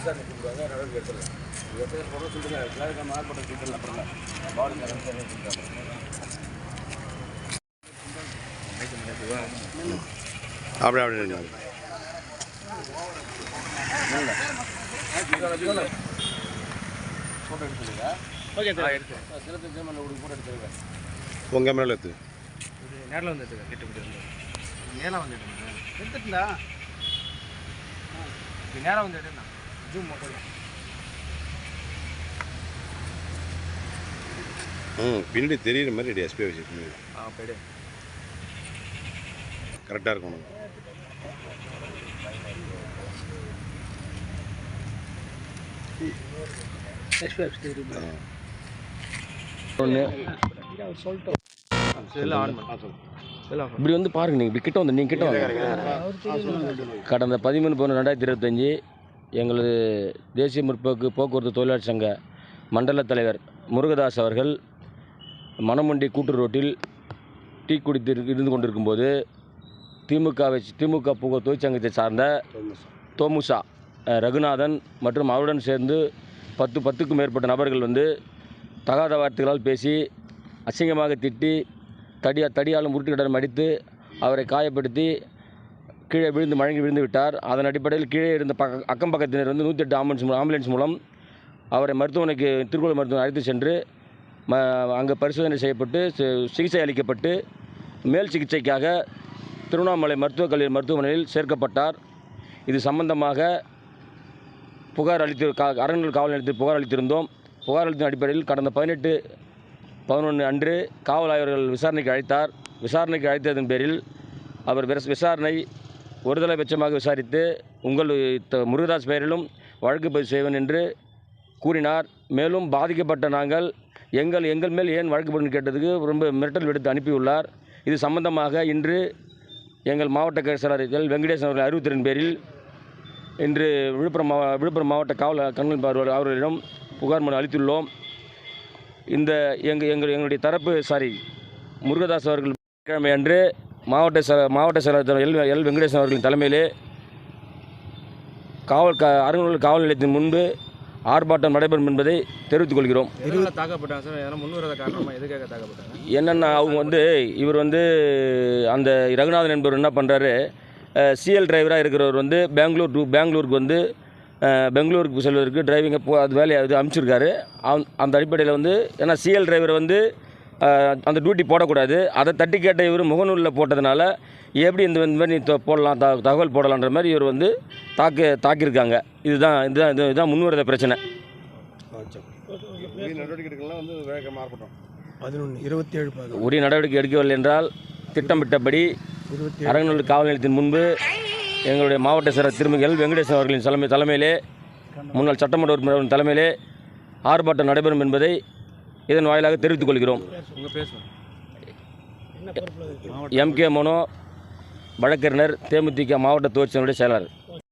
விசாரணை கூப்பிடுவாங்க, நடவடிக்கை எடுத்துடலாம். எத்தனை போட சொல்லுங்க, வியாழக்கிழமை ஆர்ப்பாட்டம் கூப்பிடலாம். அப்புறம் பாடி அப்படியே அப்படியே ஃபோட்டோ எடுத்துருங்க. ஓகே சார், எடுத்து சிறப்பு ஜெயமல்ல ஒரு ஃபோட்டோ எடுத்துருங்க. உங்கள் மேலே எடுத்து நேரில் வந்து எடுத்துங்க. கிட்ட நேராக வந்து எடுத்துங்களா? நேராக வந்து எடுங்க. ஜூம் போடலாம். பின்னாடி தெரியுற மாதிரி எஸ்பி வச்சுருக்கணும். போய்டு கரெக்டாக இருக்கணும். இப்படி வந்து பாருங்க, நீங்கள் இப்படி கிட்ட வந்து நீங்கள் கிட்ட வந்து கடந்த 13/11/2025 எங்களது தேசிய முற்போக்கு போக்குவரத்து தொழிலாளர் சங்க மண்டல தலைவர் முருகதாஸ் அவர்கள் மணமண்டி கூட்டு ரோட்டில் டீ குடித்து இருந்து கொண்டிருக்கும்போது திமுக போக்குவரத்து தொழிற்சங்கத்தை சார்ந்த தோமுசா ரகுநாதன் மற்றும் அவருடன் சேர்ந்து 10க்கும் மேற்பட்ட நபர்கள் வந்து தகாத வார்த்தைகளால் பேசி அசிங்கமாக திட்டி தடியாலும் உருட்டுக்கிடம் அடித்து அவரை காயப்படுத்தி கீழே விழுந்து விட்டார். அதன் அடிப்படையில் கீழே இருந்த அக்கம் பக்கத்தினர் வந்து 108 ஆம்புலன்ஸ் மூலம் அவரை மருத்துவமனைக்கு திருக்குறள் மருத்துவமனை அழைத்து சென்று அங்கே பரிசோதனை செய்யப்பட்டு சிகிச்சை அளிக்கப்பட்டு மேல் சிகிச்சைக்காக திருவண்ணாமலை மருத்துவக் கல்லூரி மருத்துவமனையில் சேர்க்கப்பட்டார். இது சம்பந்தமாக அரண்கள் காவல் நிலையத்தில் புகார் அளித்திருந்தோம். புகார் அளித்த அடிப்படையில் கடந்த 18/11 அன்று காவல் ஆய்வர்கள் விசாரணைக்கு அழைத்தார். விசாரணைக்கு அழைத்ததன் பேரில் அவர் விசாரணை ஒருதலை பட்சமாக விசாரித்து உங்கள் முருகதாஸ் பெயரிலும் வழக்கு பதிவு செய்வேன் என்று கூறினார். மேலும் பாதிக்கப்பட்ட நாங்கள் எங்கள் மேல் ஏன் வழக்கு பதிவு கேட்டதுக்கு ரொம்ப மிரட்டல் விடுத்து அனுப்பியுள்ளார். இது சம்பந்தமாக இன்று எங்கள் மாவட்ட செயலாளர் வெங்கடேசன் அவர்கள் அறிவுறுத்தலின் பேரில் இன்று விழுப்புரம் மாவட்ட காவல் கண்காணிப்பாளர் அவர்களிடம் புகார் மனு அளித்துள்ளோம். எங்களுடைய தரப்பு முருகதாஸ் அவர்கள் கிழமை அன்று மாவட்ட செயலாளர் எல் வெங்கடேசன் அவர்களின் தலைமையிலே அரண்கள் காவல் நிலையத்தின் முன்பு ஆர்ப்பாட்டம் நடைபெறும் என்பதை தெரிவித்துக் கொள்கிறோம். என்னென்னா அவங்க வந்து இவர் வந்து அந்த ரகுநாதன் என்பவர் என்ன பண்ணுறாரு, சிஎல் டிரைவராக இருக்கிறவர் வந்து பெங்களூருக்கு வந்து பெங்களூருக்கு செல்வதற்கு டிரைவிங்கை அது வேலையை அனுப்பிச்சிருக்காரு. அந்த அடிப்படையில் வந்து ஏன்னா சிஎல் டிரைவர் வந்து அந்த டியூட்டி போடக்கூடாது, அதை தட்டி கேட்ட இவர் முகநூலில் போட்டதுனால எப்படி இந்த மாதிரி போடலாம் தகவல் போடலான்ற மாதிரி இவர் வந்து தாக்கியிருக்காங்க. இதுதான் முன்வரத பிரச்சனை. உரிய நடவடிக்கை எடுக்கவில்லை என்றால் திட்டமிட்டபடி அரண்கள் காவல் நிலையத்தின் முன்பு எங்களுடைய மாவட்ட செயலர் திருமதி எல் வெங்கடேசன் அவர்களின் தலைமையிலே முன்னாள் சட்டமன்ற உறுப்பினர்களின் தலைமையிலே ஆர்ப்பாட்டம் நடைபெறும் என்பதை இதன் வாயிலாக தெரிவித்துக் கொள்கிறோம். MK மனோ வழக்கறிஞர் தேமுதிக மாவட்ட தொழிற்சங்கத்துடைய செயலாளர்.